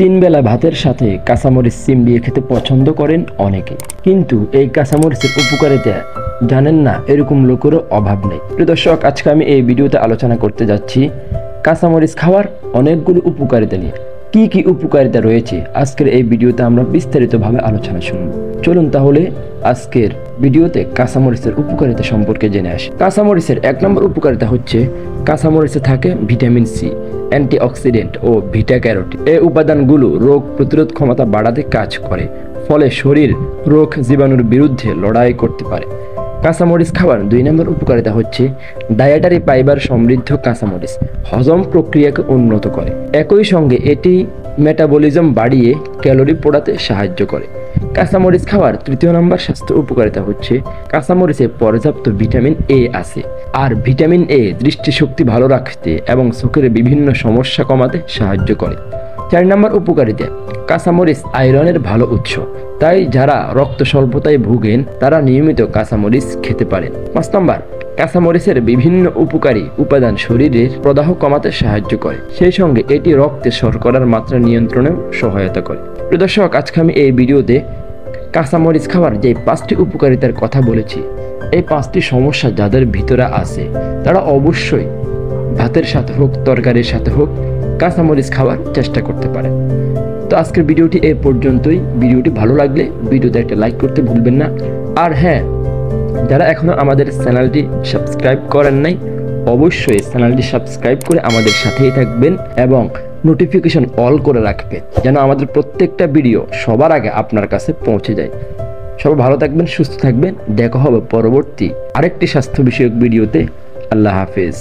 তিন বেলা ভাতের সাথে কাঁচামরিচ সিম দিয়ে খেতে পছন্দ করেন অনেকে, কিন্তু এই কাঁচামরিচের উপকারিতা জানেন না এরকম লোকেরও অভাব নেই। প্রিয় দর্শক, আজকে আমি এই ভিডিওতে আলোচনা করতে যাচ্ছি কাঁচামরিচ খাওয়ার অনেকগুলো উপকারিতা নিয়ে। কি কি উপকারিতা রয়েছে আজকের এই ভিডিওতে আমরা বিস্তারিতভাবে আলোচনা শুনব। চলুন তাহলে আজকের ভিডিওতে কাঁচামরিচের উপকারিতা সম্পর্কে জেনে আসি। কাঁচামরিচের 1 নম্বর উপকারিতা হচ্ছে কাঁচামরিচে থাকে ভিটামিন সি, অ্যান্টিঅক্সিডেন্ট ও ভিটা ক্যারোটিন। এই উপাদানগুলো রোগ প্রতিরোধ ক্ষমতা বাড়াতে কাজ করে, ফলে শরীর রোগ জীবাণুর বিরুদ্ধে লড়াই করতে পারে। কাঁচামরিচ খাওয়ার 2 নম্বর উপকারিতা হচ্ছে ডায়েটারি ফাইবার সমৃদ্ধ কাঁচামরিচ হজম প্রক্রিয়াকে উন্নত করে। একই সঙ্গে এটি মেটাবলিজম বাড়িয়ে ক্যালোরি পোড়াতে সাহায্য করে। কাঁচামরিচ খাওয়ার 3 নম্বর স্বাস্থ্য উপকারিতা হচ্ছে কাঁচামরিচে পর্যাপ্ত ভিটামিন এ আছে, আর ভিটামিন এ দৃষ্টিশক্তি ভালো রাখতে এবং চোখের বিভিন্ন সমস্যা কমাতে সাহায্য করে। 4 নম্বর উপকারিতা, কাঁচামরিচ আয়রনের ভালো উৎস, তাই যারা রক্ত স্বল্পতায় ভুগেন তারা নিয়মিত কাঁচামরিচ খেতে পারেন। 5 নম্বর, কাঁচামরিচের বিভিন্ন উপকারী উপাদান শরীরের প্রদাহ কমাতে সাহায্য করে, সেই সঙ্গে এটি রক্তে শর্করার মাত্রা নিয়ন্ত্রণেও সহায়তা করে। প্রিয় দর্শক, আজকে আমি এই ভিডিওতে কাঁচামরিচ খাওয়ার যে 5টি উপকারিতার কথা বলেছি, এই 5টি সমস্যা যাদের ভিতরে আছে তারা অবশ্যই ভাতের সাথে হোক তরকারির সাথে হোক কাঁচামরিচ খাওয়ার চেষ্টা করতে পারে। তো আজকের ভিডিওটি এই পর্যন্তই। ভিডিওটি ভালো লাগলে ভিডিওতে একটা লাইক করতে ভুলবেন না। আর হ্যাঁ, যারা এখনো আমাদের চ্যানেলটি সাবস্ক্রাইব করেন নাই, অবশ্যই চ্যানেলটি সাবস্ক্রাইব করে আমাদের সাথেই থাকবেন এবং নোটিফিকেশন অল করে রাখবেন, যেন আমাদের প্রত্যেকটা ভিডিও সবার আগে আপনার কাছে পৌঁছে যায়। সবাই ভালো থাকবেন, সুস্থ থাকবেন। দেখা হবে পরবর্তী আরেকটি স্বাস্থ্য বিষয়ক ভিডিওতে। আল্লাহ হাফেজ।